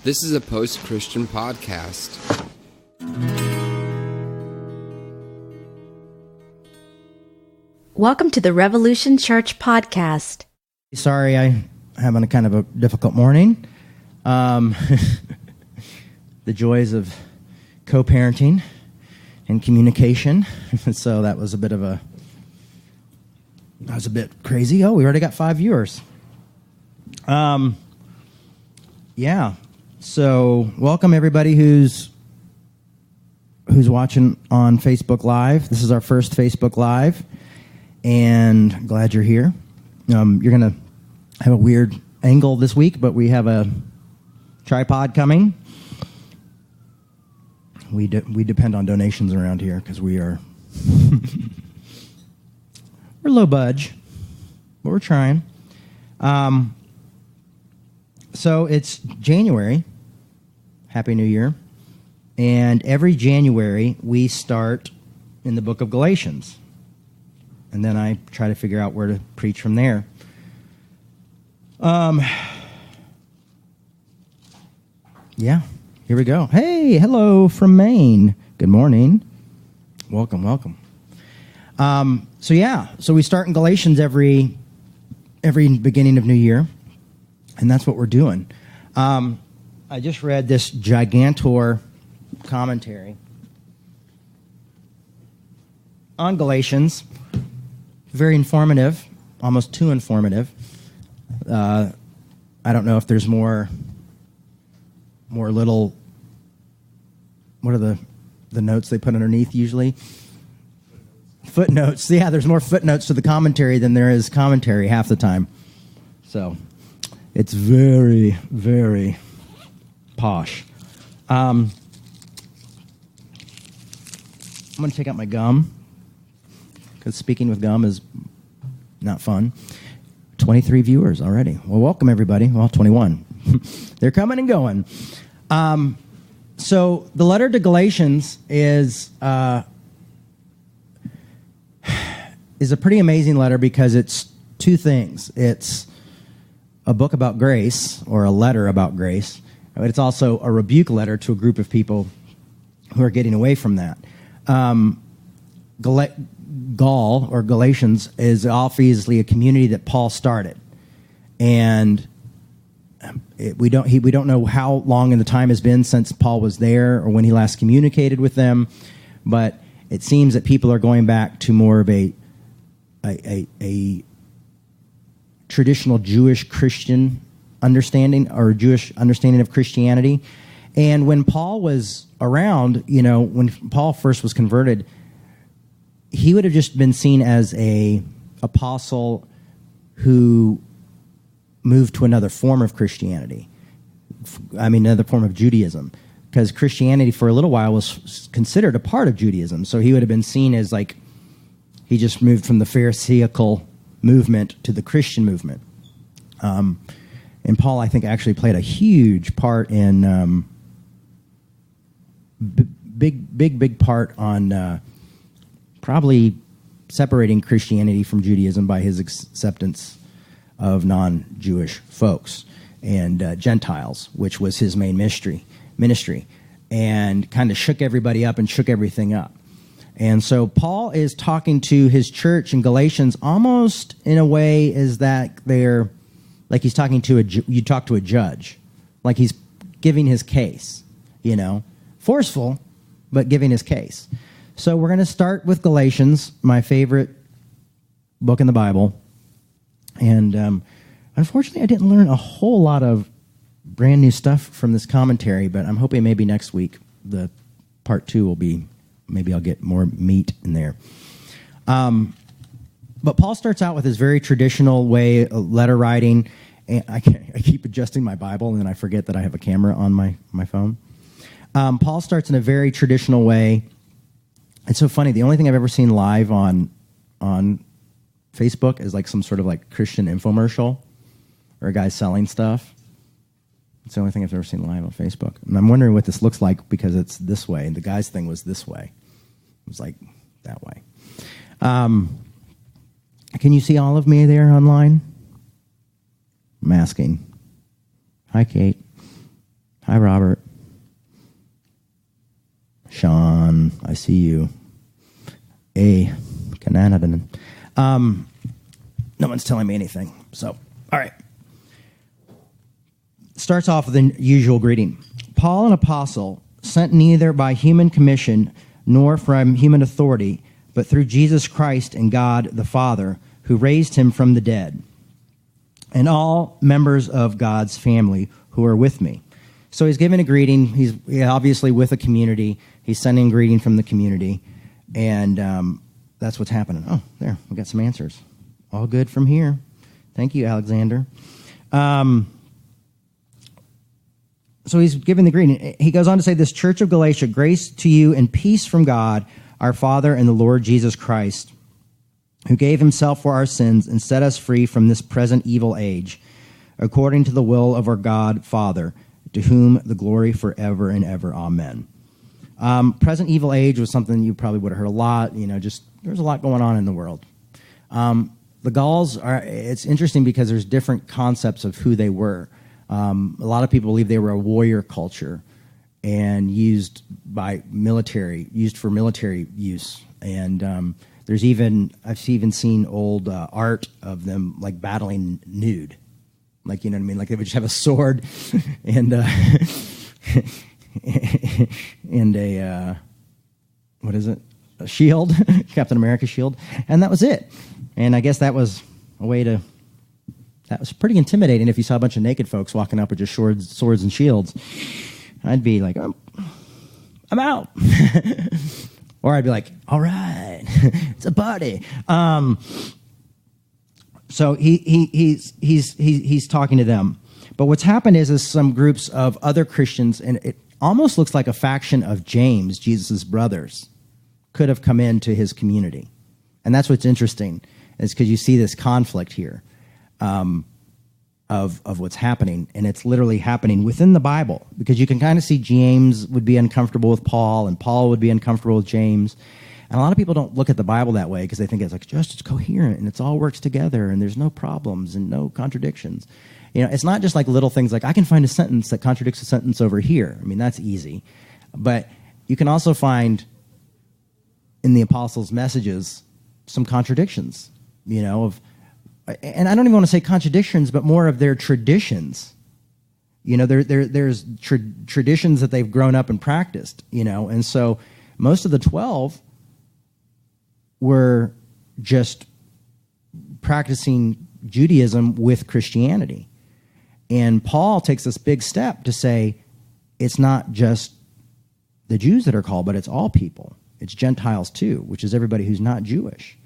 This is a post-Christian podcast. Welcome to the Revolution Church podcast. Sorry, I'm having a kind of a difficult morning. The joys of co-parenting and communication. So that was a bit crazy. Oh, we already got 5 viewers. Yeah. So welcome everybody who's watching on Facebook Live. This is our first Facebook Live, and glad you're here. You're going to have a weird angle this week, but we have a tripod coming. We depend on donations around here because we're low budge, but we're trying. So it's January. Happy New Year. And every January we start in the book of Galatians. And then I try to figure out where to preach from there. Yeah, here we go. Hey, hello from Maine. Good morning. Welcome. So we start in Galatians every beginning of New Year, and that's what we're doing. I just read this gigantor commentary on Galatians. Very informative, almost too informative. I don't know if there's more little, what are the notes they put underneath usually? Footnotes. Yeah, there's more footnotes to the commentary than there is commentary half the time. So it's very, very posh. I'm going to take out my gum because speaking with gum is not fun. 23 viewers already. Well, welcome everybody. Well, 21. They're coming and going. So the letter to Galatians is a pretty amazing letter because it's two things. It's a book about grace, or a letter about grace, but it's also a rebuke letter to a group of people who are getting away from that. Gaul, or Galatians, is obviously a community that Paul started, and we don't know how long in the time has been since Paul was there or when he last communicated with them, but it seems that people are going back to more of a traditional Jewish Christian understanding, or Jewish understanding of Christianity. And when Paul was around, when Paul first was converted, he would have just been seen as a apostle who moved to another form of Christianity. Another form of Judaism, because Christianity for a little while was considered a part of Judaism. So he would have been seen as like he just moved from the Pharisaical movement to the Christian movement. And Paul, I think, actually played a huge part in big part on probably separating Christianity from Judaism by his acceptance of non-Jewish folks and Gentiles, which was his main ministry, and kind of shook everybody up and shook everything up. And so Paul is talking to his church in Galatians almost in a way as that they're like he's talking to you talk to a judge, like he's giving his case, forceful, but giving his case. So we're going to start with Galatians, my favorite book in the Bible. And unfortunately, I didn't learn a whole lot of brand new stuff from this commentary, but I'm hoping maybe next week the part 2 will be, maybe I'll get more meat in there. But Paul starts out with his very traditional way of letter writing. And I keep adjusting my Bible, and then I forget that I have a camera on my phone. Paul starts in a very traditional way. It's so funny. The only thing I've ever seen live on Facebook is like some sort of like Christian infomercial or a guy selling stuff. It's the only thing I've ever seen live on Facebook. And I'm wondering what this looks like because it's this way. And the guy's thing was this way. It was like that way. Can you see all of me there online? I'm asking. Hi, Kate. Hi, Hi, Robert. Sean, I see you. Cananadan. No one's telling me anything. So, all right. Starts off with the usual greeting. Paul, an apostle, sent neither by human commission nor from human authority, but through Jesus Christ and God the Father, who raised him from the dead, and all members of God's family who are with me. So he's giving a greeting. He's obviously with a community. He's sending a greeting from the community, and that's what's happening. Oh, there, we got some answers. All good from here. Thank you, Alexander. So he's giving the greeting. He goes on to say, this church of Galatia, grace to you and peace from God, our Father and the Lord Jesus Christ, who gave himself for our sins and set us free from this present evil age, according to the will of our God, Father, to whom the glory forever and ever. Amen. Present evil age was something you probably would have heard a lot. Just there's a lot going on in the world. The Gauls it's interesting because there's different concepts of who they were. A lot of people believe they were a warrior culture and used for military use. And I've even seen old art of them like battling nude, like, you know what I mean? Like they would just have a sword and and a what is it? A shield, Captain America shield, and that was it. And I guess that was a way to. That was pretty intimidating if you saw a bunch of naked folks walking up with just swords and shields. I'd be like, I'm out. Or I'd be like, all right, it's a party. So he's talking to them. But what's happened is some groups of other Christians, and it almost looks like a faction of James, Jesus' brothers, could have come into his community. And that's what's interesting, is because you see this conflict here. Of what's happening, and it's literally happening within the Bible, because you can kind of see James would be uncomfortable with Paul, and Paul would be uncomfortable with James. And a lot of people don't look at the Bible that way because they think it's like just it's coherent and it all works together and there's no problems and no contradictions. It's not just like little things like I can find a sentence that contradicts a sentence over here. I mean, that's easy. But you can also find in the apostles' messages some contradictions, and I don't even want to say contradictions, but more of their traditions. There's traditions that they've grown up and practiced, and so most of the 12 were just practicing Judaism with Christianity. And Paul takes this big step to say it's not just the Jews that are called, but it's all people. It's Gentiles too, which is everybody who's not Jewish.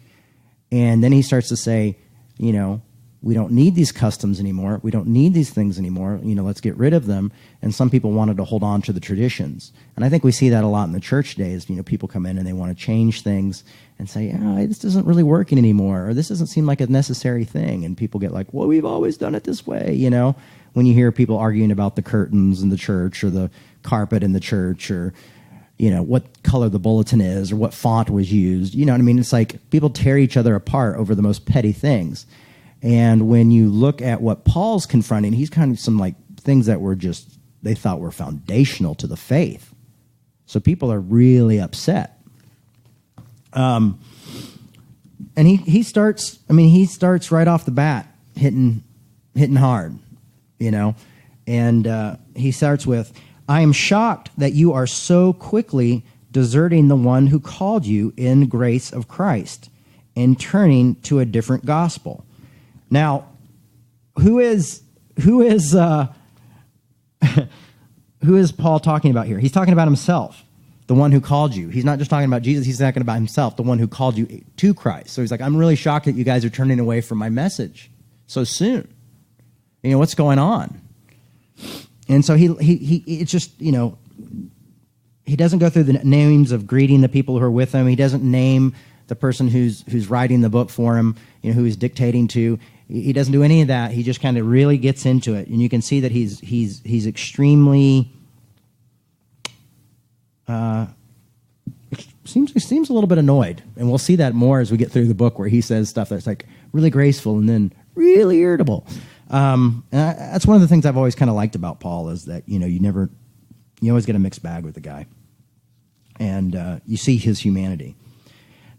And then he starts to say, we don't need these customs anymore. We don't need these things anymore. Let's get rid of them. And some people wanted to hold on to the traditions. And I think we see that a lot in the church days. People come in and they want to change things and say, this isn't really working anymore, or this doesn't seem like a necessary thing. And people get like, well, we've always done it this way, when you hear people arguing about the curtains in the church or the carpet in the church or, what color the bulletin is or what font was used. You know what I mean? It's like people tear each other apart over the most petty things. And when you look at what Paul's confronting, he's kind of some like things that were just, they thought were foundational to the faith. So people are really upset. And he starts right off the bat hitting hard, and he starts with, I am shocked that you are so quickly deserting the one who called you in grace of Christ and turning to a different gospel. Now, who is Paul talking about here? He's talking about himself, the one who called you. He's not just talking about Jesus. He's talking about himself, the one who called you to Christ. So he's like, I'm really shocked that you guys are turning away from my message so soon. What's going on? And so it's just, he doesn't go through the names of greeting the people who are with him. He doesn't name the person who's writing the book for him, who he's dictating to. He doesn't do any of that. He just kind of really gets into it, and you can see that he's extremely seems a little bit annoyed, and we'll see that more as we get through the book, where he says stuff that's like really graceful and then really irritable. That's one of the things I've always kind of liked about Paul is that, you always get a mixed bag with the guy. And you see his humanity.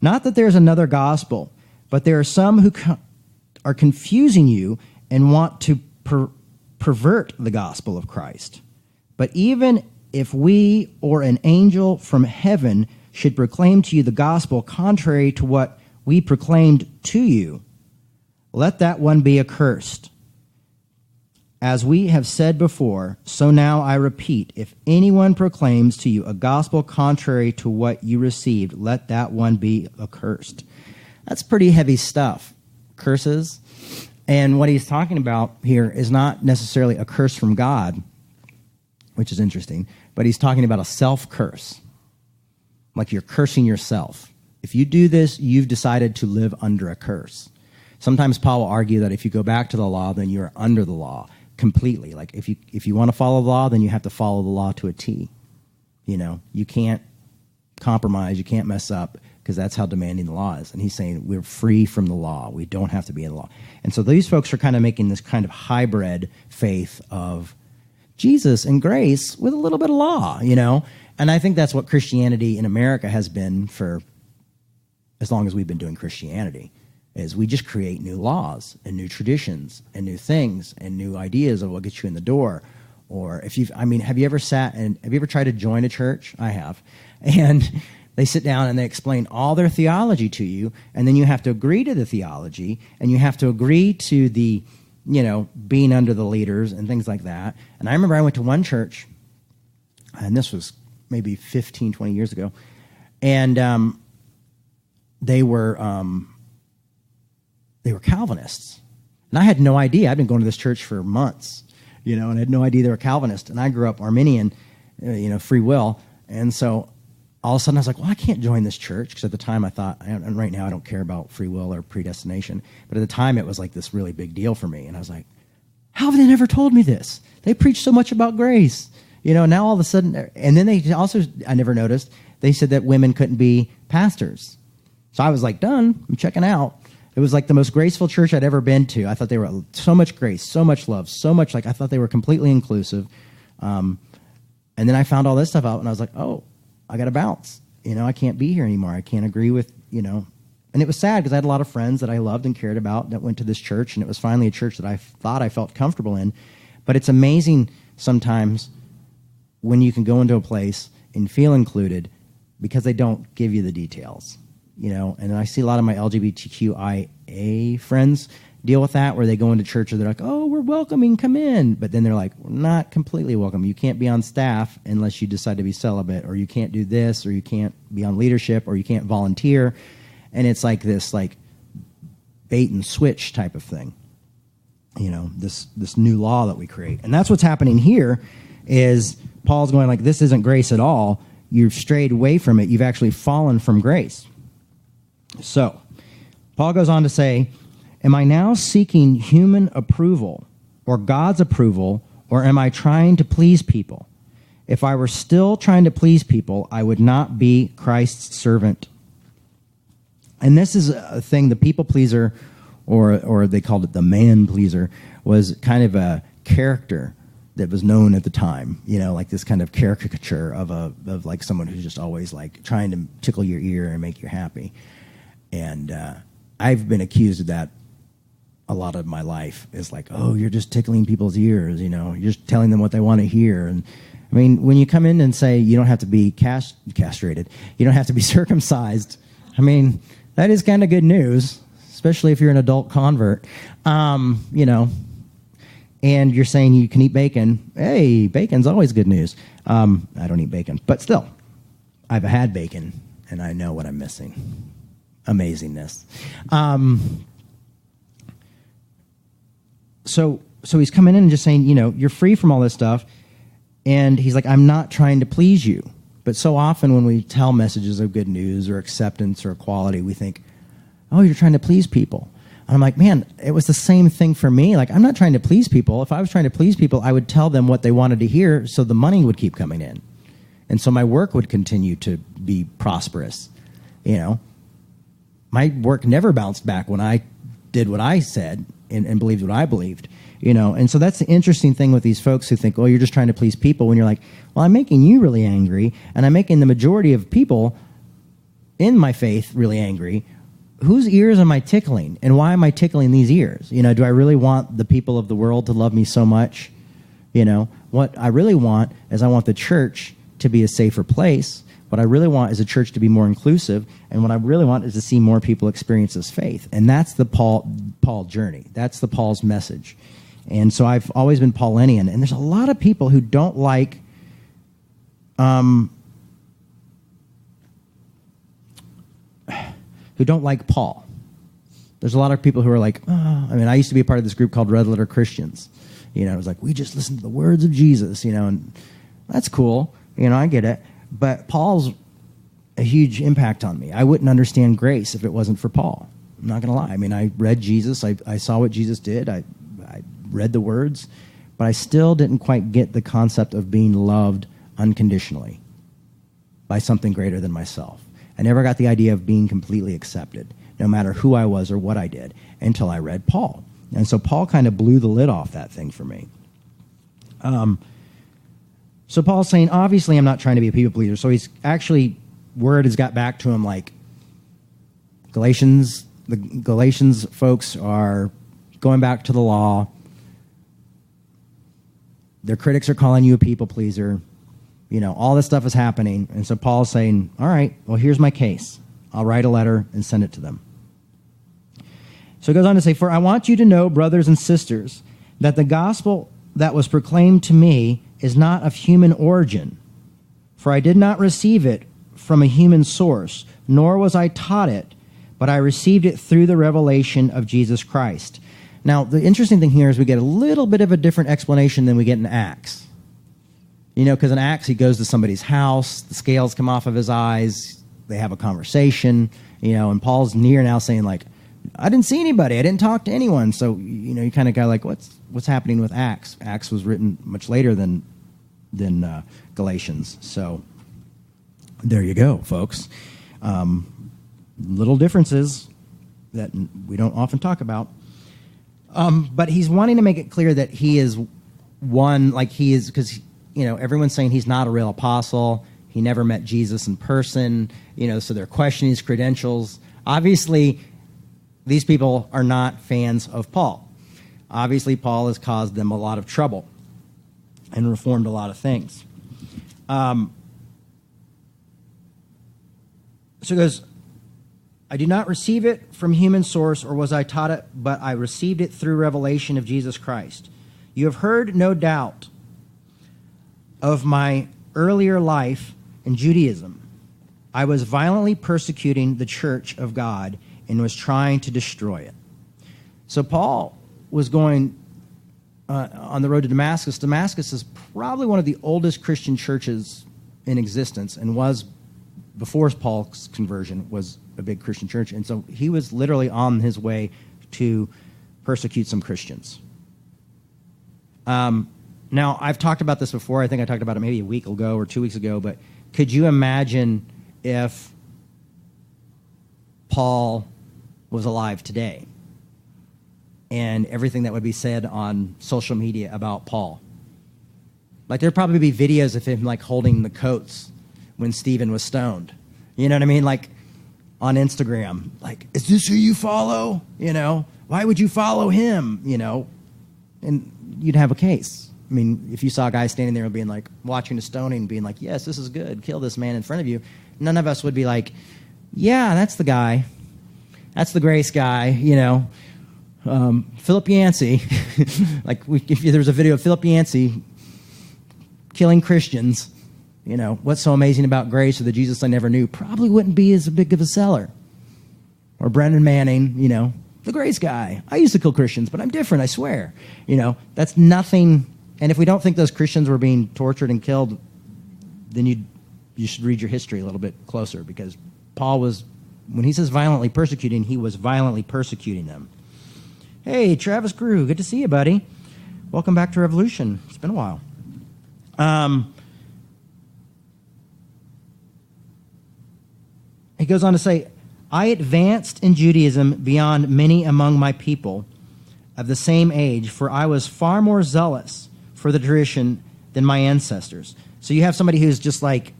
Not that there's another gospel, but there are some who are confusing you and want to pervert the gospel of Christ. But even if we or an angel from heaven should proclaim to you the gospel contrary to what we proclaimed to you, let that one be accursed. As we have said before, so now I repeat, if anyone proclaims to you a gospel contrary to what you received, let that one be accursed. That's pretty heavy stuff, curses. And what he's talking about here is not necessarily a curse from God, which is interesting, but he's talking about a self-curse, like you're cursing yourself. If you do this, you've decided to live under a curse. Sometimes Paul will argue that if you go back to the law, then you're under the law completely. Like if you want to follow the law, then you have to follow the law to a T. You can't compromise, you can't mess up, because that's how demanding the law is. And he's saying we're free from the law. We don't have to be in the law. And so these folks are kind of making this kind of hybrid faith of Jesus and grace with a little bit of law, And I think that's what Christianity in America has been for as long as we've been doing Christianity, is we just create new laws and new traditions and new things and new ideas of what gets you in the door. Or have you ever tried to join a church? I have. And they sit down and they explain all their theology to you, and then you have to agree to the theology, and you have to agree to the, being under the leaders and things like that. And I remember I went to one church, and this was maybe 15, 20 years ago, and they were Calvinists. And I had no idea. I'd been going to this church for months, and I had no idea they were Calvinists. And I grew up Arminian, free will. And so all of a sudden I was like, well, I can't join this church, because at the time I thought, and right now I don't care about free will or predestination, but at the time it was like this really big deal for me. And I was like, how have they never told me this? They preach so much about grace. Now all of a sudden, and then they also, I never noticed, they said that women couldn't be pastors. So I was like, done, I'm checking out. It was like the most graceful church I'd ever been to. I thought they were so much grace, so much love, so much, I thought they were completely inclusive. And then I found all this stuff out, and I was like, oh, I got to bounce. I can't be here anymore. I can't agree with, And it was sad, because I had a lot of friends that I loved and cared about that went to this church, and it was finally a church that I thought I felt comfortable in. But it's amazing sometimes when you can go into a place and feel included, because they don't give you the details. And I see a lot of my LGBTQIA friends deal with that, where they go into church and they're like, oh, we're welcoming, come in. But then they're like, we're not completely welcome. You can't be on staff unless you decide to be celibate, or you can't do this, or you can't be on leadership, or you can't volunteer. And it's like this bait and switch type of thing. This new law that we create. And that's what's happening here, is Paul's going like, this isn't grace at all. You've strayed away from it. You've actually fallen from grace. So, Paul goes on to say, am I now seeking human approval or God's approval, or am I trying to please people? If I were still trying to please people, I would not be Christ's servant. And this is a thing, the people pleaser, or they called it the man pleaser, was kind of a character that was known at the time, like this kind of caricature of like someone who's just always like trying to tickle your ear and make you happy. And I've been accused of that a lot of my life. Is like, oh, you're just tickling people's ears, you're just telling them what they want to hear. And I mean, when you come in and say you don't have to be castrated, you don't have to be circumcised, I mean, that is kind of good news, especially if you're an adult convert, and you're saying you can eat bacon. Hey, bacon's always good news. I don't eat bacon, but still, I've had bacon, and I know what I'm missing. Amazingness. So he's coming in and just saying, you're free from all this stuff. And he's like, I'm not trying to please you. But so often when we tell messages of good news or acceptance or equality, we think, oh, you're trying to please people. And I'm like, man, it was the same thing for me. Like, I'm not trying to please people. If I was trying to please people, I would tell them what they wanted to hear, so the money would keep coming in. And so my work would continue to be prosperous. My work never bounced back when I did what I said. and believed what I believed, And so that's the interesting thing with these folks who think, oh, you're just trying to please people, when you're like, well, I'm making you really angry, and I'm making the majority of people in my faith really angry. Whose ears am I tickling, and why am I tickling these ears? Do I really want the people of the world to love me so much? What I really want is I want the church to be a safer place. What I really want is a church to be more inclusive, and what I really want is to see more people experience this faith. And that's the Paul journey. That's the Paul's message. And so I've always been Paulinian, and there's a lot of people who don't like Paul. There's a lot of people who are like, I used to be a part of this group called Red Letter Christians. It was like, we just listen to the words of Jesus, and that's cool. I get it. But Paul's a huge impact on me. I wouldn't understand grace if it wasn't for Paul. I'm not going to lie. I read Jesus. I saw what Jesus did. I read the words. But I still didn't quite get the concept of being loved unconditionally by something greater than myself. I never got the idea of being completely accepted, no matter who I was or what I did, until I read Paul. And so Paul kind of blew the lid off that thing for me. So Paul's saying, obviously, I'm not trying to be a people pleaser. So he's actually, word has got back to him like, the Galatians folks are going back to the law. Their critics are calling you a people pleaser. All this stuff is happening. And so Paul's saying, all right, well, here's my case. I'll write a letter and send it to them. So it goes on to say, for I want you to know, brothers and sisters, that the gospel that was proclaimed to me is not of human origin. For I did not receive it from a human source, nor was I taught it, but I received it through the revelation of Jesus Christ. Now, the interesting thing here is we get a little bit of a different explanation than we get in Acts. Because in Acts, he goes to somebody's house, the scales come off of his eyes, they have a conversation, and Paul's near now saying, like, I didn't see anybody, I didn't talk to anyone. So, you kind of got like, what's happening with Acts? Acts was written much later than Galatians. So there you go, folks. Little differences that we don't often talk about. But he's wanting to make it clear that he is one, like he is, because, everyone's saying he's not a real apostle. He never met Jesus in person, so they're questioning his credentials. Obviously, these people are not fans of Paul. Obviously, Paul has caused them a lot of trouble and reformed a lot of things. So he goes, I do not receive it from human source, or was I taught it, but I received it through revelation of Jesus Christ. You have heard, no doubt, of my earlier life in Judaism. I was violently persecuting the church of God and was trying to destroy it. So Paul was going on the road to Damascus. Damascus is probably one of the oldest Christian churches in existence, and was, before Paul's conversion, was a big Christian church. And so he was literally on his way to persecute some Christians. Now, I've talked about this before. I think I talked about it maybe a week ago or 2 weeks ago, but could you imagine if Paul was alive today and everything that would be said on social media about Paul? Like, there'd probably be videos of him, like, holding the coats when Stephen was stoned. You know what I mean? Like, on Instagram. Like, is this who you follow? Why would you follow him? And you'd have a case. I mean, if you saw a guy standing there being like, watching a stoning, being like, yes, this is good, kill this man in front of you, none of us would be like, yeah, that's the guy. That's the grace guy, Philip Yancey. Like, if there's a video of Philip Yancey killing Christians, what's so amazing about grace or the Jesus I never knew, probably wouldn't be as big of a seller. Or Brendan Manning, the grace guy. I used to kill Christians, but I'm different, I swear. That's nothing. And if we don't think those Christians were being tortured and killed, then you should read your history a little bit closer, because Paul was, when he says violently persecuting, he was violently persecuting them. Hey, Travis Grew, good to see you, buddy. Welcome back to Revolution. It's been a while. He goes on to say, I advanced in Judaism beyond many among my people, of the same age, for I was far more zealous for the tradition than my ancestors. So you have somebody who's just like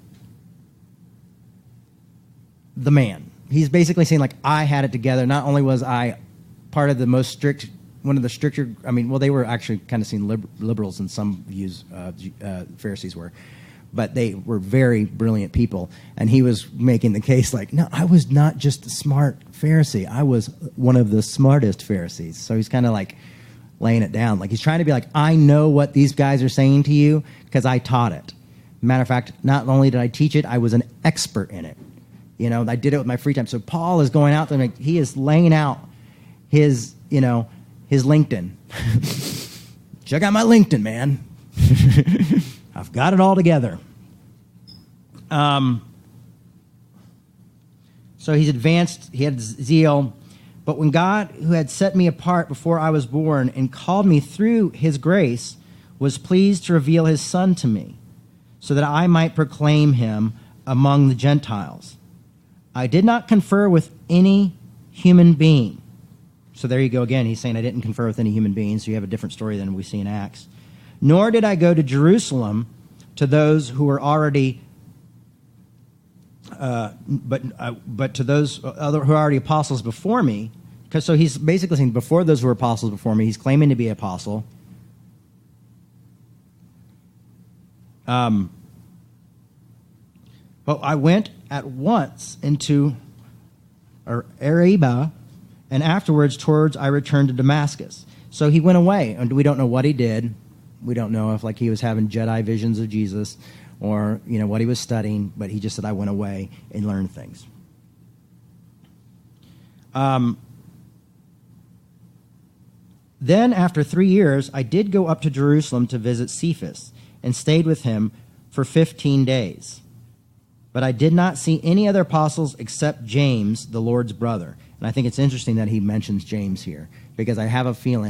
the man. He's basically saying, like, I had it together. Not only was I part of the most strict, one of the stricter, I mean, well, they were actually kind of seen liberals in some views, Pharisees were, but they were very brilliant people. And he was making the case like, no, I was not just a smart Pharisee. I was one of the smartest Pharisees. So he's kind of like laying it down. Like, he's trying to be like, I know what these guys are saying to you because I taught it. Matter of fact, not only did I teach it, I was an expert in it. You know, I did it with my free time. So Paul is going out there, and he is laying out his, you know, his LinkedIn. Check out my LinkedIn, man. I've got it all together. So he's advanced. He had zeal. But when God, who had set me apart before I was born and called me through his grace, was pleased to reveal his Son to me, so that I might proclaim him among the Gentiles. I did not confer with any human being. So there you go again. He's saying, I didn't confer with any human beings. So you have a different story than we see in Acts. Nor did I go to Jerusalem to those who were already, but to those other who are already apostles before me. Because so he's basically saying, before those who were apostles before me, he's claiming to be an apostle. But I went at once into Arabia, and afterwards I returned to Damascus. So he went away, and we don't know what he did. We don't know if like he was having Jedi visions of Jesus or, you know, what he was studying, but he just said, I went away and learned things. Then after 3 years, I did go up to Jerusalem to visit Cephas and stayed with him for 15 days. But I did not see any other apostles except James, the Lord's brother. And I think it's interesting that he mentions James here, because I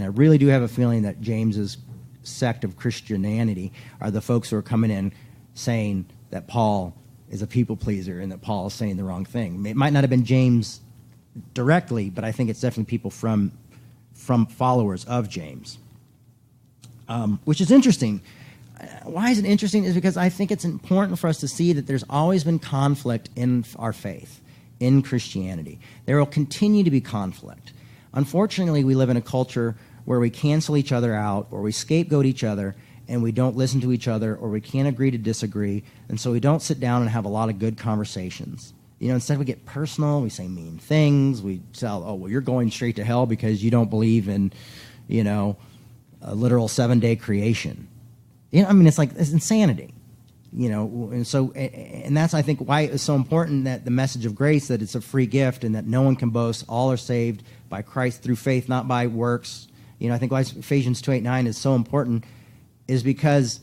really do have a feeling that James's sect of Christianity are the folks who are coming in saying that Paul is a people pleaser and that Paul is saying the wrong thing. It might not have been James directly, but I think it's definitely people from followers of James, which is interesting. Why is it interesting? Is because I think it's important for us to see that there's always been conflict in our faith, in Christianity. There will continue to be conflict. Unfortunately, we live in a culture where we cancel each other out, or we scapegoat each other, and we don't listen to each other, or we can't agree to disagree, and so we don't sit down and have a lot of good conversations. You know, instead we get personal, we say mean things, we say, oh, well, you're going straight to hell because you don't believe in, you know, a literal 7-day creation. You know, I mean, it's insanity, you know, and so, and that's, I think, why it's so important that the message of grace, that it's a free gift and that no one can boast, all are saved by Christ through faith, not by works. You know, I think why Ephesians 2:8-9 is so important is because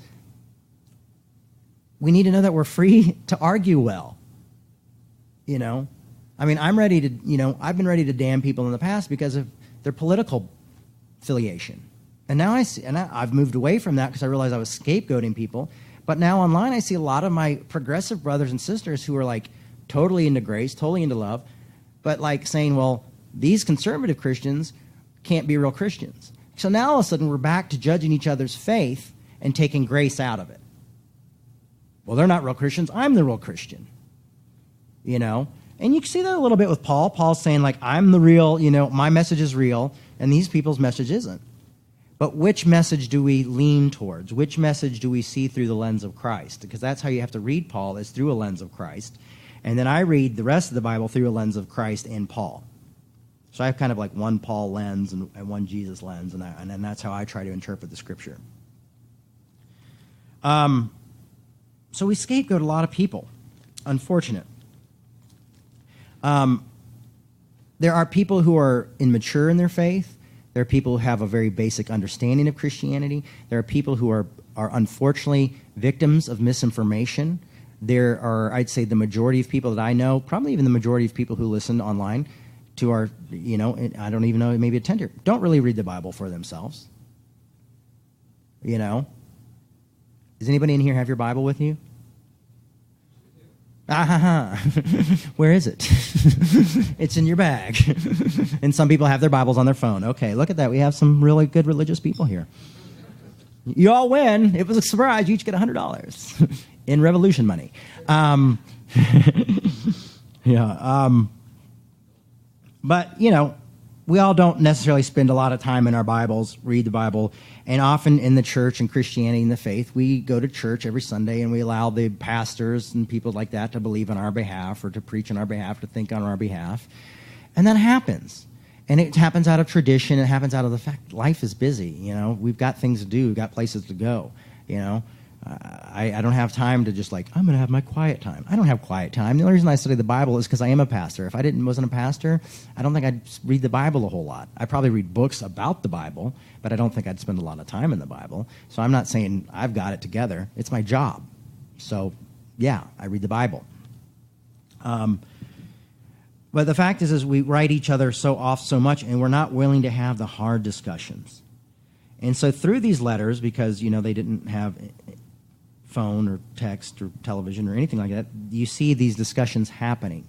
we need to know that we're free to argue well, you know. I mean, I've been ready to damn people in the past because of their political affiliation. And now I see, and I've moved away from that because I realized I was scapegoating people. But now online, I see a lot of my progressive brothers and sisters who are like totally into grace, totally into love, but like saying, well, these conservative Christians can't be real Christians. So now all of a sudden we're back to judging each other's faith and taking grace out of it. Well, they're not real Christians. I'm the real Christian. You know? And you can see that a little bit with Paul. Paul's saying, like, I'm the real, you know, my message is real, and these people's message isn't. But which message do we lean towards? Which message do we see through the lens of Christ? Because that's how you have to read Paul, is through a lens of Christ. And then I read the rest of the Bible through a lens of Christ and Paul. So I have kind of like one Paul lens and one Jesus lens, and then that's how I try to interpret the Scripture. So we scapegoat a lot of people. Unfortunate. There are people who are immature in their faith. There are people who have a very basic understanding of Christianity. There are people who are unfortunately victims of misinformation. There are, I'd say, the majority of people that I know, probably even the majority of people who listen online to our, you know, I don't even know, maybe attend here, don't really read the Bible for themselves. You know? Does anybody in here have your Bible with you? Where is it? It's in your bag. And some people have their Bibles on their phone. Okay, look at that. We have some really good religious people here. You all win. It was a surprise. You each get $100 in revolution money. But, we all don't necessarily spend a lot of time in our Bibles, read the Bible, and often in the church and Christianity and the faith, we go to church every Sunday and we allow the pastors and people like that to believe on our behalf or to preach on our behalf, to think on our behalf. And that happens. And it happens out of tradition. It happens out of the fact life is busy. We've got things to do. We've got places to go. I don't have time to just I'm going to have my quiet time. I don't have quiet time. The only reason I study the Bible is because I am a pastor. If I wasn't a pastor, I don't think I'd read the Bible a whole lot. I probably read books about the Bible, but I don't think I'd spend a lot of time in the Bible. So I'm not saying I've got it together. It's my job. So, yeah, I read the Bible. But the fact is we write each other so much, and we're not willing to have the hard discussions. And so through these letters, because, they didn't have phone or text or television or anything like that, you see these discussions happening.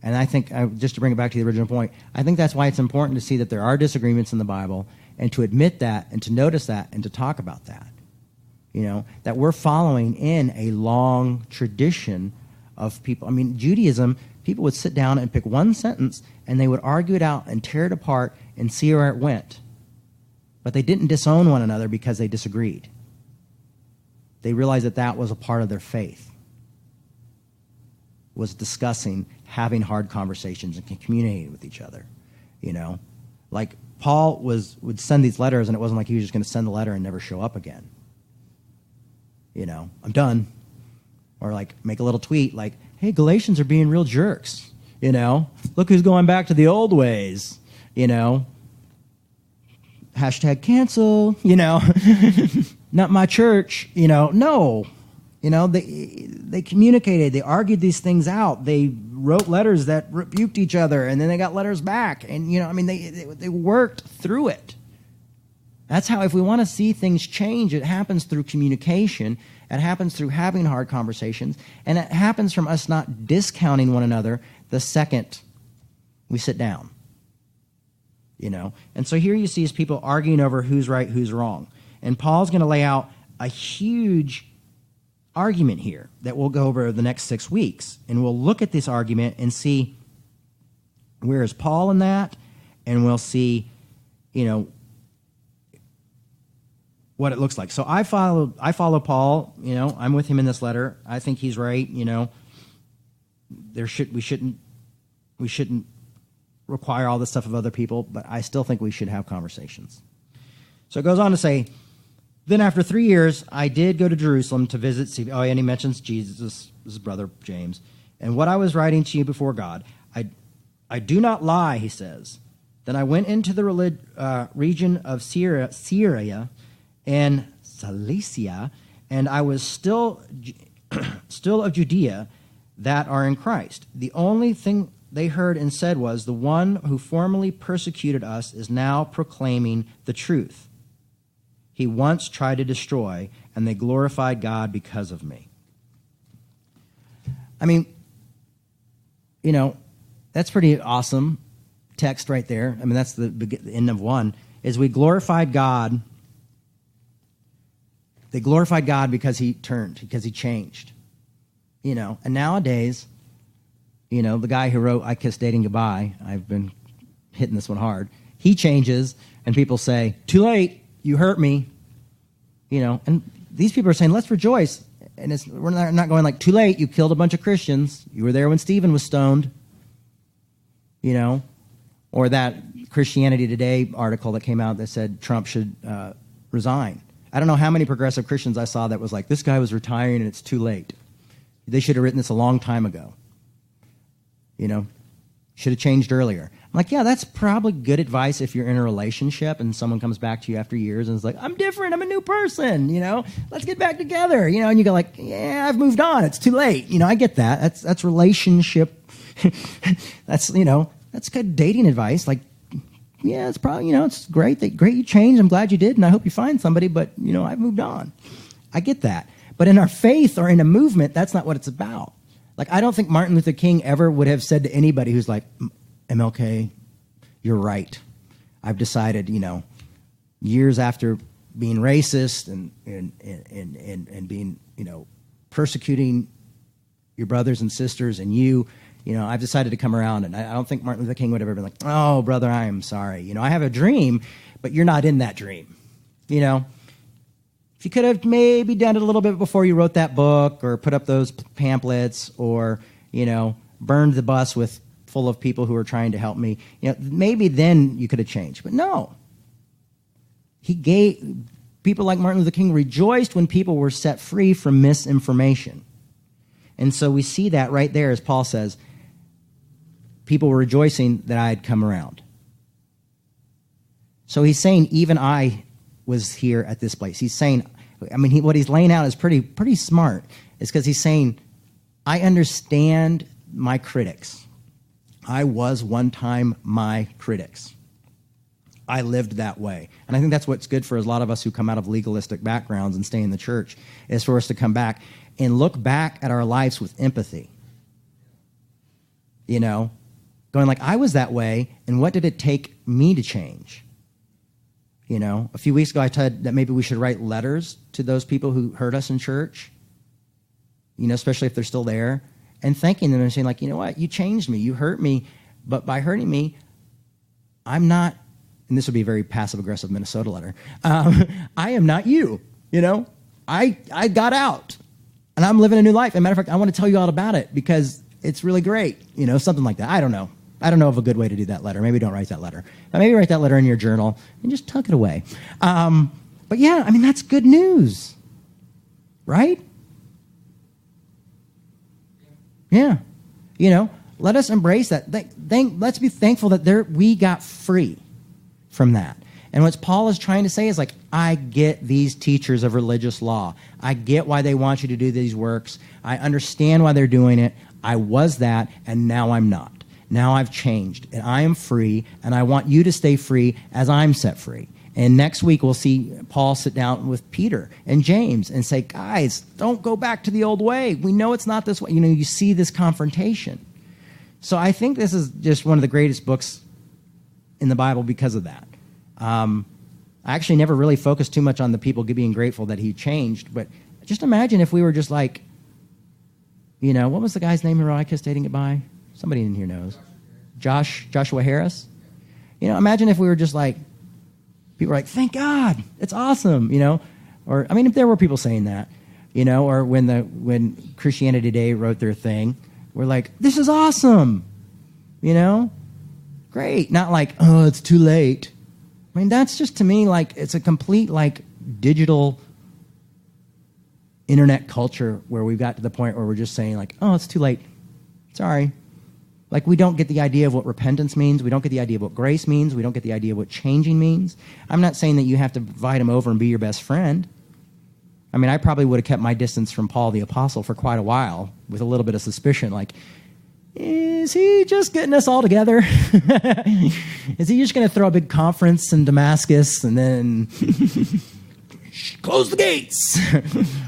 And I think, just to bring it back to the original point, I think that's why it's important to see that there are disagreements in the Bible and to admit that and to notice that and to talk about that. That we're following in a long tradition of people. Judaism, people would sit down and pick one sentence and they would argue it out and tear it apart and see where it went. But they didn't disown one another because they disagreed. They realized that was a part of their faith, was discussing, having hard conversations and communicating with each other. Like Paul would send these letters, and it wasn't like he was just going to send the letter and never show up again. I'm done. Or make a little tweet like, hey, Galatians are being real jerks. Look who's going back to the old ways. Hashtag cancel, not my church, no. They communicated, they argued these things out. They wrote letters that rebuked each other, and then they got letters back. And, they worked through it. That's how, if we want to see things change, it happens through communication. It happens through having hard conversations. And it happens from us not discounting one another the second we sit down. And so here you see is people arguing over who's right, who's wrong. And Paul's going to lay out a huge argument here that we'll go over the next 6 weeks. And we'll look at this argument and see where is Paul in that, and we'll see, what it looks like. So I follow Paul, I'm with him in this letter. I think he's right, we shouldn't require all this stuff of other people, but I still think we should have conversations. So it goes on to say, then after 3 years, I did go to Jerusalem to visit Stephen. Oh, and he mentions Jesus, his brother James. And what I was writing to you before God, I do not lie, he says. Then I went into the region of Syria and Cilicia, and I was still of Judea that are in Christ. The only thing they heard and said was, the one who formerly persecuted us is now proclaiming the truth. He once tried to destroy, and they glorified God because of me. That's pretty awesome text right there. That's the end of one, is we glorified God. They glorified God because he turned, because he changed. And nowadays, the guy who wrote I Kiss Dating Goodbye, I've been hitting this one hard, he changes, and people say, too late, you hurt me. And these people are saying, let's rejoice. And we're not going too late, you killed a bunch of Christians. You were there when Stephen was stoned. Or that Christianity Today article that came out that said Trump should resign. I don't know how many progressive Christians I saw that was like, this guy was retiring and it's too late. They should have written this a long time ago. Should have changed earlier. I'm like, yeah, that's probably good advice if you're in a relationship and someone comes back to you after years and is like, I'm different, I'm a new person, let's get back together, and you go like, yeah, I've moved on, it's too late. I get that. That's relationship. That's good dating advice. Like, yeah, it's probably, it's great you changed. I'm glad you did, and I hope you find somebody, but, I've moved on. I get that. But in our faith or in a movement, that's not what it's about. Like, I don't think Martin Luther King ever would have said to anybody who's like, MLK, you're right. I've decided, years after being racist and being, persecuting your brothers and sisters and I've decided to come around. And I don't think Martin Luther King would have ever been like, oh, brother, I am sorry. I have a dream, but you're not in that dream. If you could have maybe done it a little bit before you wrote that book, or put up those pamphlets, or, burned the bus full of people who were trying to help me, maybe then you could have changed. But no. People like Martin Luther King rejoiced when people were set free from misinformation. And so we see that right there, as Paul says, people were rejoicing that I had come around. So he's saying, even I was here at this place. He's saying, what he's laying out is pretty smart. It's because he's saying, I understand my critics. I was one time my critics. I lived that way. And I think that's what's good for a lot of us who come out of legalistic backgrounds and stay in the church, is for us to come back and look back at our lives with empathy. Going like, I was that way, and what did it take me to change? A few weeks ago I said that maybe we should write letters to those people who hurt us in church, especially if they're still there, and thanking them and saying, like, you know what, you changed me, you hurt me, but by hurting me, I'm not, and this would be a very passive-aggressive Minnesota letter, I am not you, I got out, and I'm living a new life. As a matter of fact, I want to tell you all about it because it's really great, something like that. I don't know of a good way to do that letter. Maybe don't write that letter. But maybe write that letter in your journal and just tuck it away. But yeah, that's good news, right? Yeah. Let us embrace that. Let's be thankful that we got free from that. And what Paul is trying to say is, like, I get these teachers of religious law. I get why they want you to do these works. I understand why they're doing it. I was that, and now I'm not. Now I've changed, and I am free, and I want you to stay free as I'm set free. And next week we'll see Paul sit down with Peter and James and say, guys, don't go back to the old way. We know it's not this way. You see this confrontation. So I think this is just one of the greatest books in the Bible because of that. I actually never really focused too much on the people being grateful that he changed, but just imagine if we were just like, what was the guy's name Mariah kissed dating goodbye? Somebody in here knows. Joshua Harris. Imagine if we were just like, people were like, thank God, it's awesome, Or, if there were people saying that, or when Christianity Today wrote their thing, we're like, this is awesome, great. Not like, oh, it's too late. That's just, to me, like, it's a complete, like, digital internet culture where we've got to the point where we're just saying, like, oh, it's too late. Sorry. Like, we don't get the idea of what repentance means. We don't get the idea of what grace means. We don't get the idea of what changing means. I'm not saying that you have to invite him over and be your best friend. I probably would have kept my distance from Paul the Apostle for quite a while with a little bit of suspicion, like, is he just getting us all together? Is he just going to throw a big conference in Damascus and then close the gates?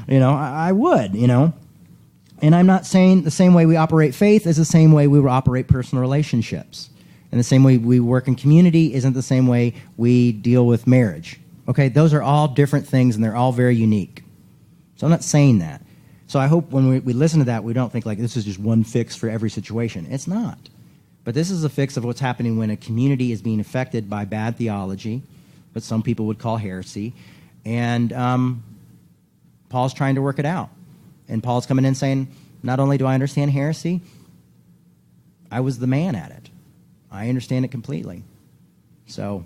I would, And I'm not saying the same way we operate faith is the same way we will operate personal relationships. And the same way we work in community isn't the same way we deal with marriage. Okay, those are all different things, and they're all very unique. So I'm not saying that. So I hope when we listen to that, we don't think like this is just one fix for every situation. It's not. But this is a fix of what's happening when a community is being affected by bad theology, what some people would call heresy. And Paul's trying to work it out. And Paul's coming in saying, not only do I understand heresy, I was the man at it. I understand it completely. So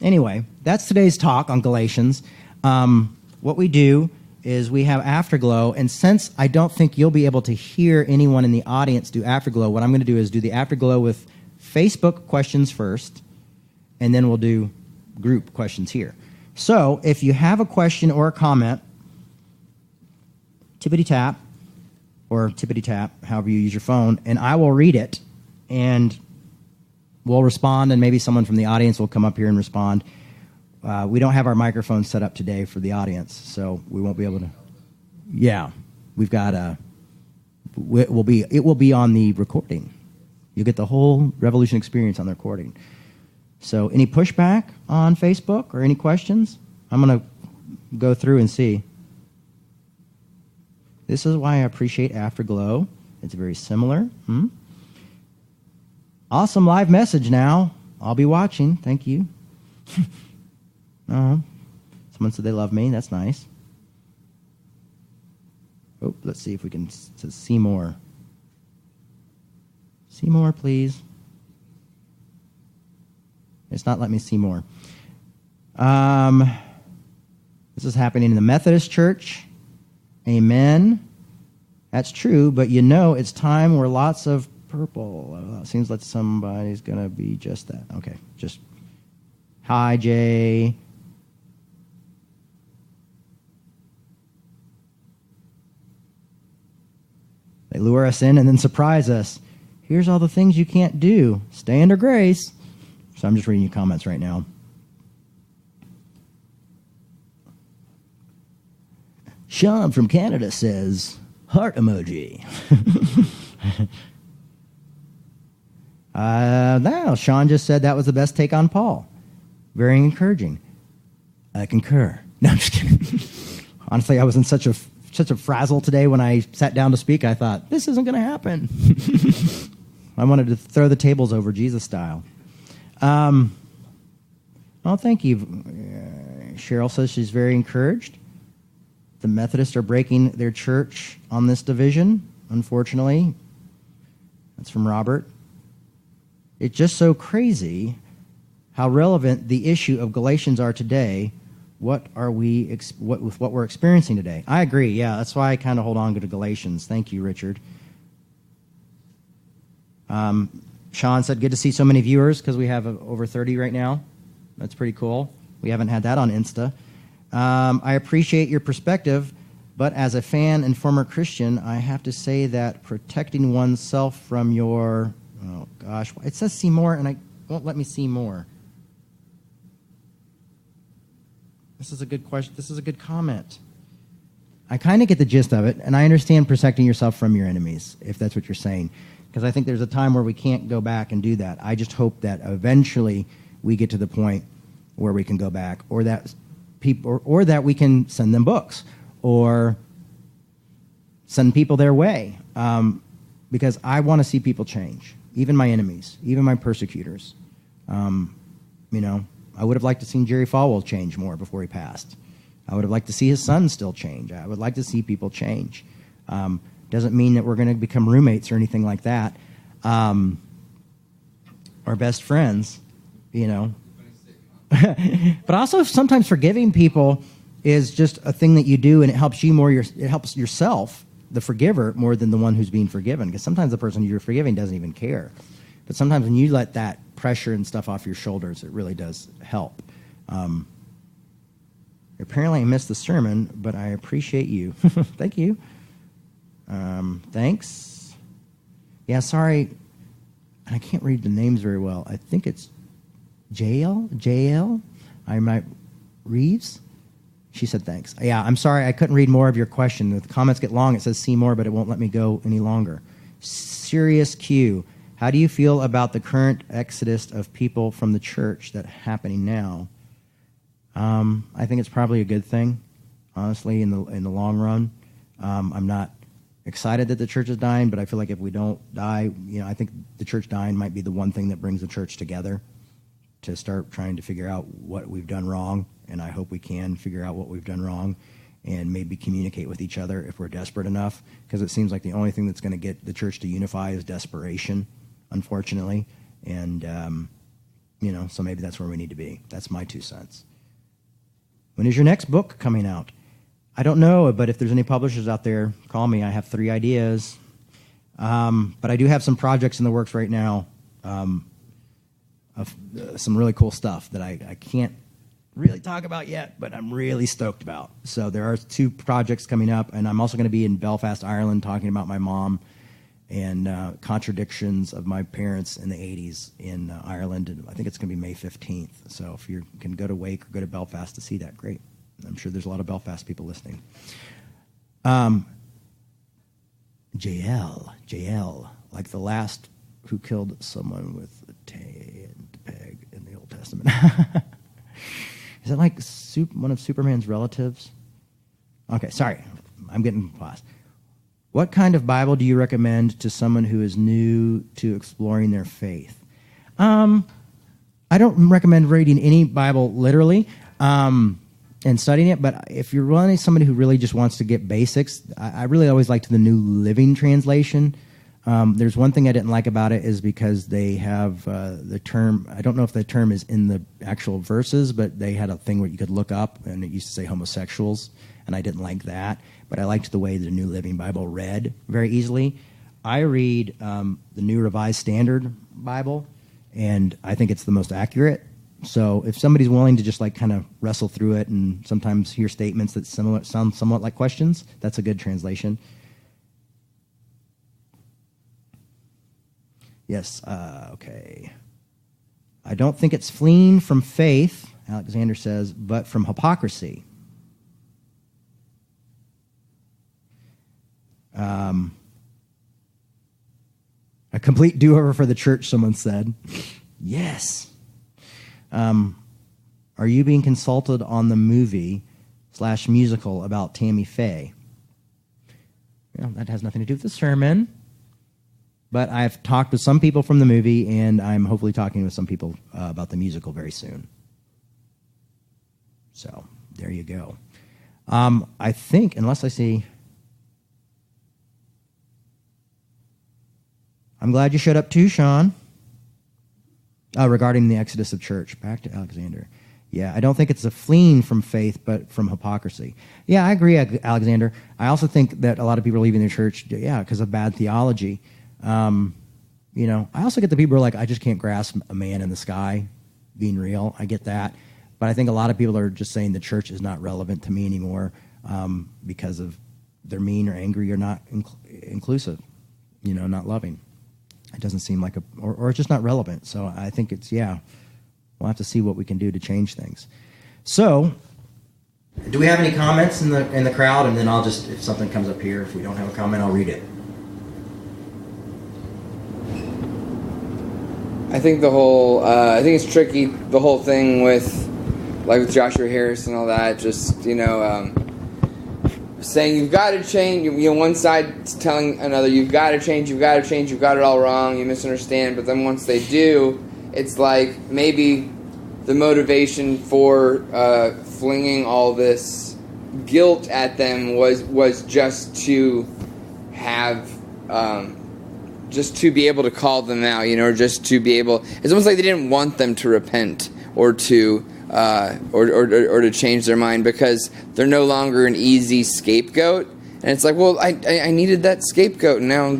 anyway, that's today's talk on Galatians. What we do is we have Afterglow, and since I don't think you'll be able to hear anyone in the audience do Afterglow, what I'm going to do is do the Afterglow with Facebook questions first, and then we'll do group questions here. So if you have a question or a comment, tippity-tap, or tippity-tap, however you use your phone, and I will read it, and we'll respond, and maybe someone from the audience will come up here and respond. We don't have our microphones set up today for the audience, so we won't be able to. Yeah, we've got it will be on the recording. You'll get the whole Revolution experience on the recording. So any pushback on Facebook or any questions? I'm going to go through and see. This is why I appreciate Afterglow. It's very similar. Awesome live message now. I'll be watching. Thank you. Someone said they love me. That's nice. Oh, let's see if we can see more. See more, please. It's not letting me see more. This is happening in the Methodist Church. Amen. That's true, but it's time where lots of purple. Seems like somebody's going to be just that. Okay, just hi, Jay. They lure us in and then surprise us. Here's all the things you can't do. Stay under grace. So I'm just reading your comments right now. Sean from Canada says, heart emoji. No, Sean just said that was the best take on Paul. Very encouraging. I concur. No, I'm just kidding. Honestly, I was in such a frazzle today when I sat down to speak. I thought, this isn't going to happen. I wanted to throw the tables over Jesus style. Well, thank you. Cheryl says she's very encouraged. The Methodists are breaking their church on this division, unfortunately. That's from Robert. It's just so crazy how relevant the issue of Galatians are today. What we're experiencing today? I agree. Yeah, that's why I kind of hold on to Galatians. Thank you, Richard. Sean said, good to see so many viewers because we have over 30 right now. That's pretty cool. We haven't had that on Insta. I appreciate your perspective, but as a fan and former Christian, I have to say that protecting oneself from your... Oh, gosh. It says see more, and it won't let me see more. This is a good question. This is a good comment. I kind of get the gist of it, and I understand protecting yourself from your enemies, if that's what you're saying, because I think there's a time where we can't go back and do that. I just hope that eventually we get to the point where we can go back, or that people, or that we can send them books, or send people their way, because I want to see people change, even my enemies, even my persecutors. I would have liked to see Jerry Falwell change more before he passed. I would have liked to see his son still change. I would like to see people change. Doesn't mean that we're going to become roommates or anything like that. Or best friends, But also sometimes forgiving people is just a thing that you do, and it helps you more. It helps yourself, the forgiver, more than the one who's being forgiven. Because sometimes the person you're forgiving doesn't even care. But sometimes when you let that pressure and stuff off your shoulders, it really does help. Apparently I missed the sermon, but I appreciate you. Thank you. Thanks. Yeah, sorry. I can't read the names very well. I think it's JL. I might Reeves. She said thanks. Yeah, I'm sorry. I couldn't read more of your question. The comments get long. It says see more, but it won't let me go any longer. Serious Q. How do you feel about the current exodus of people from the church that's happening now? I think it's probably a good thing, honestly, in the long run. I'm not excited that the church is dying, but I feel like if we don't die, I think the church dying might be the one thing that brings the church together to start trying to figure out what we've done wrong, and I hope we can figure out what we've done wrong and maybe communicate with each other if we're desperate enough, because it seems like the only thing that's going to get the church to unify is desperation, unfortunately, and, so maybe that's where we need to be. That's my 2 cents. When is your next book coming out? I don't know, but if there's any publishers out there, call me. I have 3 ideas. But I do have some projects in the works right now of some really cool stuff that I can't really talk about yet, but I'm really stoked about. So there are 2 projects coming up, and I'm also going to be in Belfast, Ireland, talking about my mom and contradictions of my parents in the 80s in Ireland. And I think it's going to be May 15th. So if you can go to Wake or go to Belfast to see that, great. I'm sure there's a lot of Belfast people listening. JL, like the last who killed someone with a peg in the Old Testament. Is it like one of Superman's relatives? Okay, sorry, I'm getting lost. What kind of Bible do you recommend to someone who is new to exploring their faith? I don't recommend reading any Bible literally and studying it, but if you're really somebody who really just wants to get basics, I really always liked the New Living Translation. There's one thing I didn't like about it is because they have the term, I don't know if the term is in the actual verses, but they had a thing where you could look up and it used to say homosexuals, and I didn't like that, but I liked the way the New Living Bible read very easily. I read the New Revised Standard Bible, and I think it's the most accurate. So if somebody's willing to just like kind of wrestle through it and sometimes hear statements that sound somewhat like questions, that's a good translation. Yes, okay. I don't think it's fleeing from faith, Alexander says, but from hypocrisy. A complete do-over for the church, someone said. Yes. Are you being consulted on the movie/musical about Tammy Faye? Well, that has nothing to do with the sermon. But I've talked with some people from the movie, and I'm hopefully talking with some people about the musical very soon. So, there you go. I think, unless I see... I'm glad you showed up too, Sean. Regarding the exodus of church. Back to Alexander. Yeah, I don't think it's a fleeing from faith, but from hypocrisy. Yeah, I agree, Alexander. I also think that a lot of people are leaving their church, because of bad theology. I also get the people who are like, I just can't grasp a man in the sky being real. I get that. But I think a lot of people are just saying the church is not relevant to me anymore because of they're mean or angry or not inclusive, not loving. It doesn't seem like or it's just not relevant. So I think we'll have to see what we can do to change things. So, do we have any comments in the crowd? And then I'll just, if something comes up here, if we don't have a comment, I'll read it. I think I think it's tricky, the whole thing with Joshua Harris and all that, just, saying you've got to change, one side's telling another, you've got to change, you've got it all wrong, you misunderstand, but then once they do, it's like maybe the motivation for flinging all this guilt at them was just to have... just to be able to call them out, or just to be able... It's almost like they didn't want them to repent or to or to change their mind because they're no longer an easy scapegoat. And it's like, well, I needed that scapegoat, and now,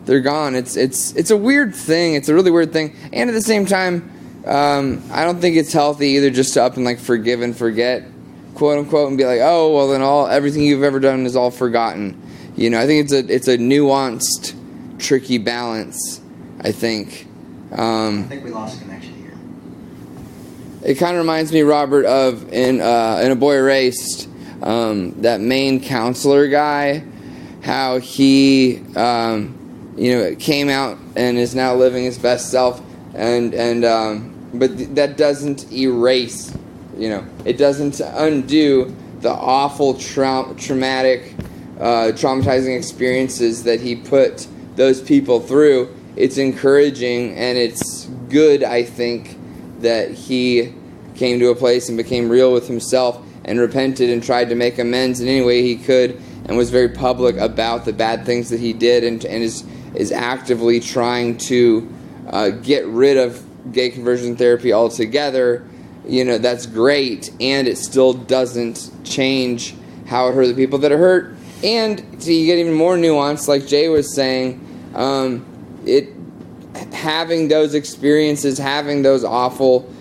they're gone. It's a weird thing. It's a really weird thing. And at the same time, I don't think it's healthy either just to up and forgive and forget, quote unquote, and be like, oh, well, then everything you've ever done is all forgotten. I think it's a nuanced, tricky balance, I think. I think we lost connection here. It kind of reminds me, Robert, of in A Boy Erased, that main counselor guy, how he came out and is now living his best self, but that doesn't erase, it doesn't undo the awful traumatizing experiences that he put those people through. It's encouraging and it's good, I think, that he came to a place and became real with himself and repented and tried to make amends in any way he could and was very public about the bad things that he did and is actively trying to get rid of gay conversion therapy altogether. That's great, and it still doesn't change how it hurt the people that are hurt. And so you get even more nuance, like Jay was saying, having those experiences, having those awful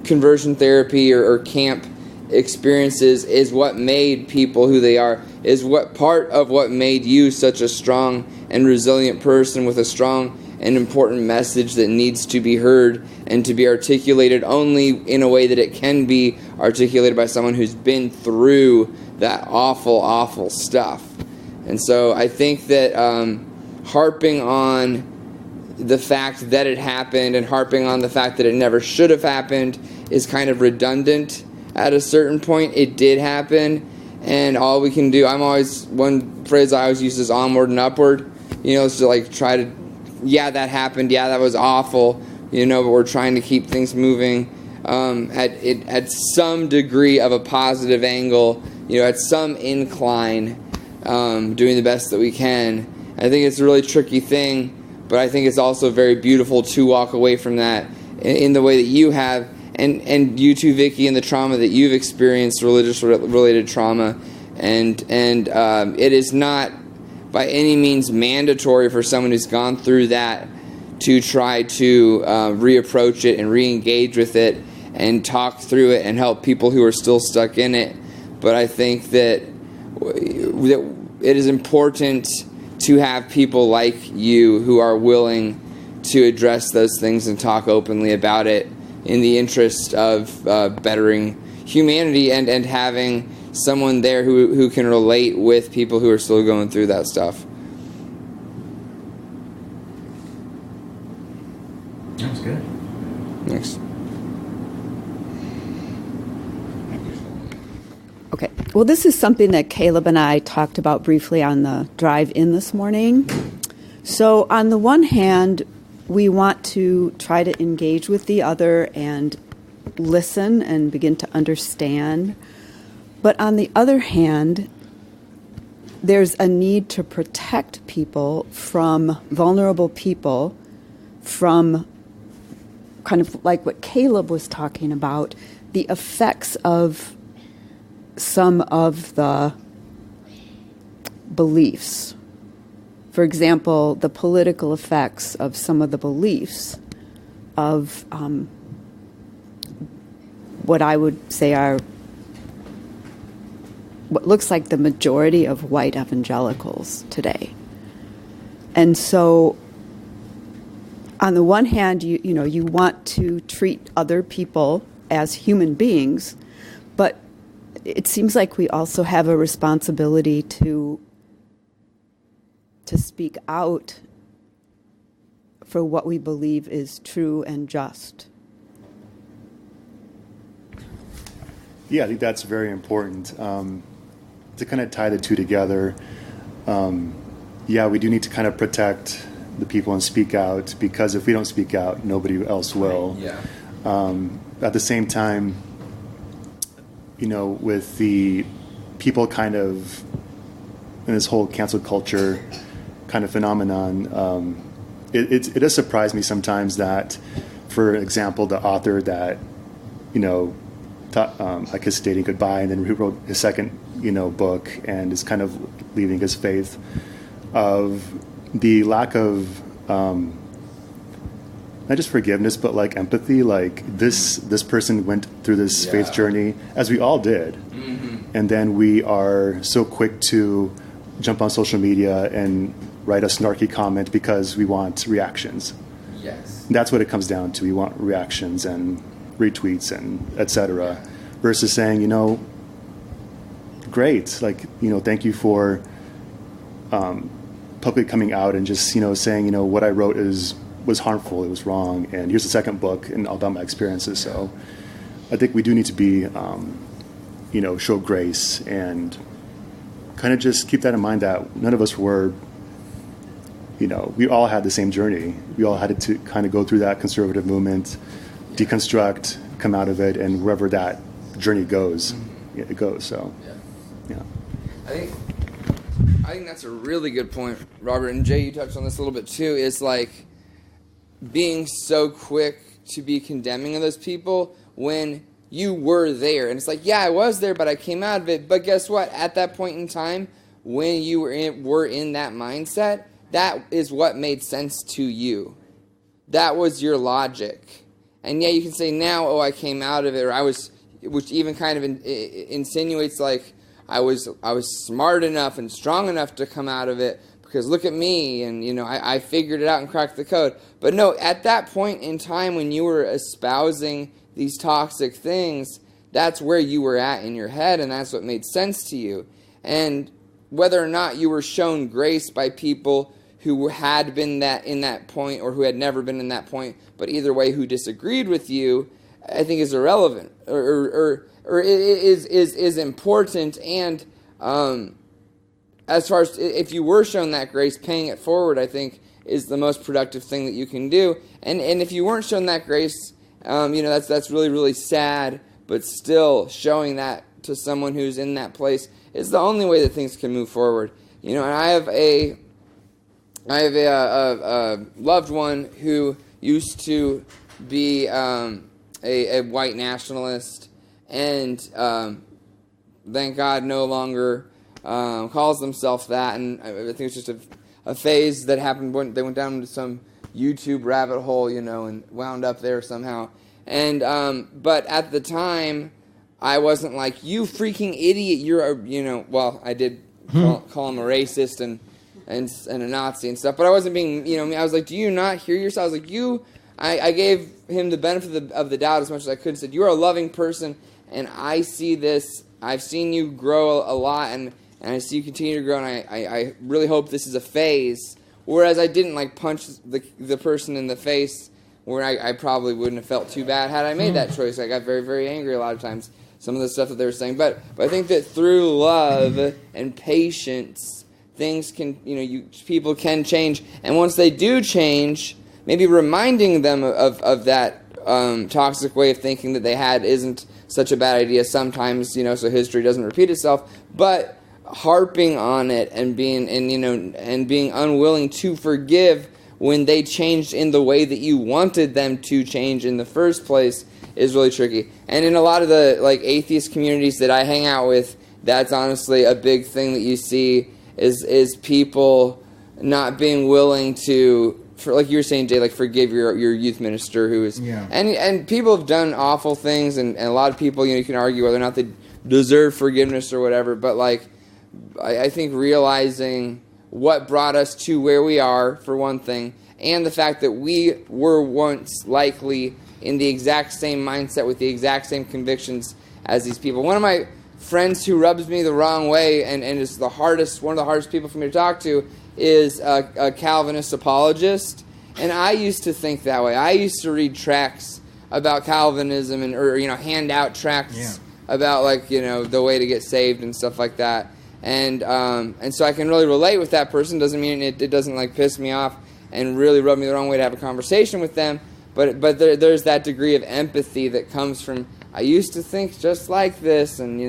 conversion therapy or camp experiences is what made people who they are, is what part of what made you such a strong and resilient person with a strong and important message that needs to be heard and to be articulated only in a way that it can be articulated by someone who's been through that awful, awful stuff. And so I think that harping on the fact that it happened and harping on the fact that it never should have happened is kind of redundant. At a certain point, it did happen, and all we can do, one phrase I always use is onward and upward. It's to like try to, yeah, that happened, yeah, that was awful, but we're trying to keep things moving at some degree of a positive angle, at some incline, doing the best that we can. I think it's a really tricky thing, but I think it's also very beautiful to walk away from that in the way that you have, and you too, Vicky, and the trauma that you've experienced, religious-related trauma, and it is not by any means mandatory for someone who's gone through that to try to reapproach it and re-engage with it and talk through it and help people who are still stuck in it. But I think that it is important to have people like you who are willing to address those things and talk openly about it in the interest of bettering humanity and having someone there who can relate with people who are still going through that stuff. That's good. Next. Okay. Well, this is something that Caleb and I talked about briefly on the drive in this morning. So on the one hand, we want to try to engage with the other and listen and begin to understand. But on the other hand, there's a need to protect people from vulnerable people, from kind of like what Caleb was talking about, the effects of some of the beliefs. For example, the political effects of some of the beliefs of what I would say are what looks like the majority of white evangelicals today. And so on the one hand, you want to treat other people as human beings, but it seems like we also have a responsibility to speak out for what we believe is true and just. Yeah, I think that's very important. To kind of tie the two together, we do need to kind of protect the people and speak out, because if we don't speak out, nobody else will. Yeah. At the same time, with the people kind of in this whole cancel culture kind of phenomenon, it does surprise me sometimes that, for example, the author that, thought, like his stating goodbye, and then he wrote his second, book, and is kind of leaving his faith, of the lack of not just forgiveness, but like empathy. Like this person went through this faith journey, as we all did, and then we are so quick to jump on social media and write a snarky comment because we want reactions. Yes. And that's what it comes down to. We want reactions and retweets and etc. Versus saying, great, like, thank you for publicly coming out and just, saying, what I wrote was harmful, it was wrong, and here's the second book and all about my experiences. So I think we do need to be, show grace and kind of just keep that in mind, that none of us were, we all had the same journey. We all had to kind of go through that conservative movement, deconstruct, come out of it, and wherever that journey goes, it goes. So, yeah. I think that's a really good point, Robert. And Jay, you touched on this a little bit too, is like being so quick to be condemning of those people when you were there. And it's like, yeah, I was there, but I came out of it. But guess what? At that point in time, when you were in that mindset, that is what made sense to you. That was your logic. And yeah, you can say now, oh, I came out of it, or I was, which even kind of insinuates like I was smart enough and strong enough to come out of it, because look at me, and I figured it out and cracked the code. But no, at that point in time when you were espousing these toxic things, that's where you were at in your head, and that's what made sense to you. And whether or not you were shown grace by people who had been in that point or who had never been in that point, but either way who disagreed with you, I think is irrelevant or is important. And as far as if you were shown that grace, paying it forward, I think, is the most productive thing that you can do. And if you weren't shown that grace, that's really, really sad. But still, showing that to someone who's in that place is the only way that things can move forward. And I have a loved one who used to be a white nationalist, and thank God no longer calls themselves that. And I think it's just a phase that happened when they went down into some YouTube rabbit hole, and wound up there somehow. And but at the time, I wasn't like, you freaking idiot, you're I did call him a racist and a Nazi and stuff, but I wasn't being, I was like, do you not hear yourself? I was like, I gave him the benefit of the doubt as much as I could and said, you are a loving person, and I see this, I've seen you grow a lot, and I see you continue to grow, and I really hope this is a phase. Whereas I didn't punch the person in the face, where I probably wouldn't have felt too bad had I made that choice. I got very, very angry a lot of times, some of the stuff that they were saying. But I think that through love and patience, things can, people can change. And once they do change, maybe reminding them of that toxic way of thinking that they had isn't such a bad idea sometimes, so history doesn't repeat itself. But harping on it and being unwilling to forgive when they changed in the way that you wanted them to change in the first place is really tricky. And in a lot of the atheist communities that I hang out with, that's honestly a big thing that you see is people not being willing to, like you were saying, Jay, forgive your youth minister who is, and people have done awful things, and a lot of people, you can argue whether or not they deserve forgiveness or whatever, but I think realizing what brought us to where we are, for one thing, and the fact that we were once likely in the exact same mindset with the exact same convictions as these people. One of my friends who rubs me the wrong way and is one of the hardest people for me to talk to is a Calvinist apologist. And I used to think that way. I used to read tracts about Calvinism or hand out tracts about the way to get saved and stuff like that. And so I can really relate with that person. Doesn't mean it doesn't piss me off and really rub me the wrong way to have a conversation with them. But there's that degree of empathy that comes from, I used to think just like this, and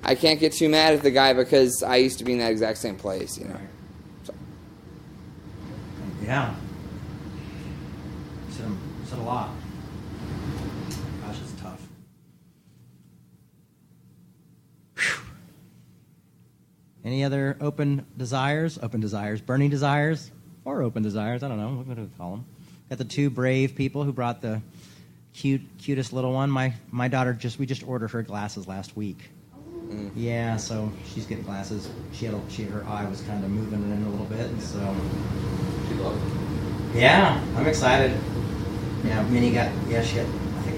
I can't get too mad at the guy because I used to be in that exact same place. Right. So. Yeah. Said a lot. Gosh, it's tough. Whew. Any other burning desires, or open desires? I don't know. What do we call them? Got the two brave people who brought the cutest little one. My daughter we just ordered her glasses last week. Mm. Yeah, so she's getting glasses. Her eye was kind of moving in a little bit, and so. Yeah, I'm excited. Yeah, Minnie got. Yeah, she got. I think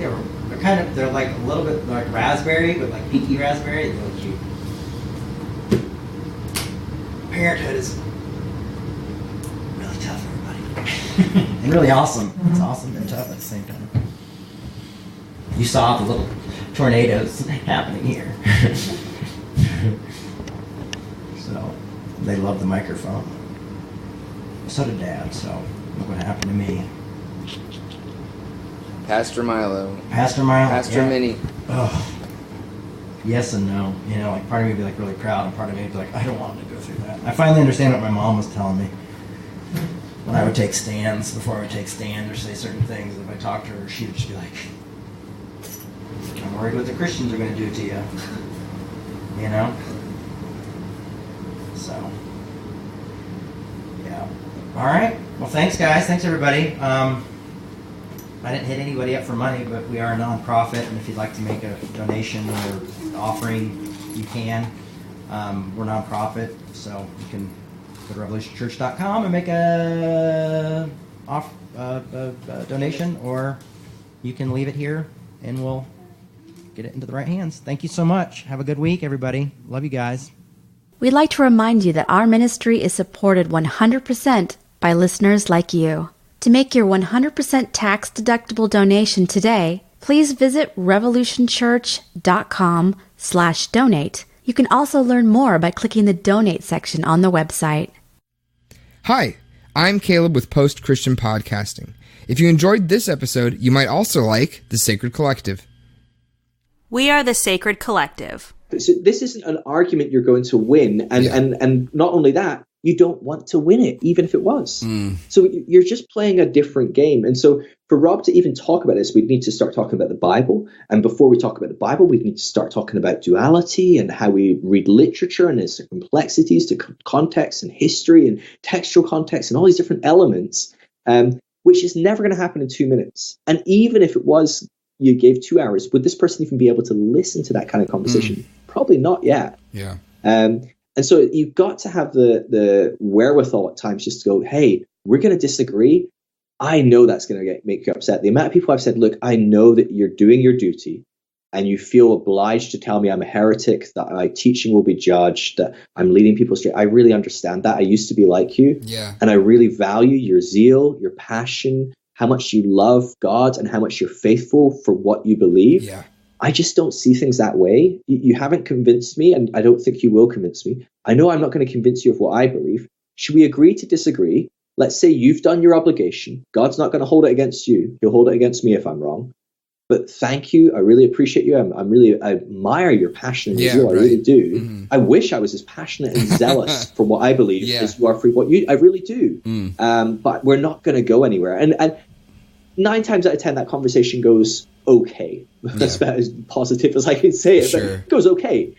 they're like a little bit like raspberry, but like pinky raspberry. It's really cute. Parenthood is really tough, everybody. And really awesome. It's awesome and tough at the same time. You saw the little tornadoes happening here. So, they love the microphone. So did Dad, so look what happened to me. Pastor Milo. Pastor Minnie. Oh. Yes and no. Part of me would be really proud, and part of me would be I don't want to go through that. I finally understand what my mom was telling me. When I would take stands, before I would take stands or say certain things, if I talked to her, she would just be like, I'm worried what the Christians are going to do to you. So, yeah. All right. Well, thanks, guys. Thanks, everybody. I didn't hit anybody up for money, but we are a nonprofit, and if you'd like to make a donation or offering, you can. We're nonprofit, so you can go to revolutionchurch.com and make a donation, or you can leave it here, and we'll get it into the right hands. Thank you so much. Have a good week, everybody. Love you guys. We'd like to remind you that our ministry is supported 100% by listeners like you. To make your 100% tax-deductible donation today, please visit revolutionchurch.com/donate. You can also learn more by clicking the donate section on the website. Hi, I'm Caleb with Post Christian Podcasting. If you enjoyed this episode, you might also like The Sacred Collective. We are The Sacred Collective. So this isn't an argument you're going to win, and not only that, you don't want to win it, even if it was. So you're just playing a different game. And so for Rob to even talk about this, we'd need to start talking about the Bible. And before we talk about the Bible, we need to start talking about duality and how we read literature and its complexities to context and history and textual context and all these different elements, which is never going to happen in 2 minutes. And even if it was, you gave 2 hours, would this person even be able to listen to that kind of conversation? Probably not yet. Yeah. And so you've got to have the wherewithal at times just to go, hey, we're going to disagree. I know that's going to make you upset. The amount of people I've said, look, I know that you're doing your duty and you feel obliged to tell me I'm a heretic, that my teaching will be judged, that I'm leading people astray. I really understand that. I used to be like you. Yeah. And I really value your zeal, your passion, how much you love God and how much you're faithful for what you believe. Yeah. I just don't see things that way. You haven't convinced me, and I don't think you will convince me. I know I'm not going to convince you of what I believe. Should we agree to disagree? Let's say you've done your obligation. God's not going to hold it against you. He'll hold it against me if I'm wrong. But thank you. I really appreciate you. I admire your passion and your zeal. I really do. Mm-hmm. I wish I was as passionate and zealous for what I believe as you are for what you. I really do. But we're not going to go anywhere. And 9 times out of 10, that conversation goes okay. That's about as positive as I can say it. Sure. But it goes okay.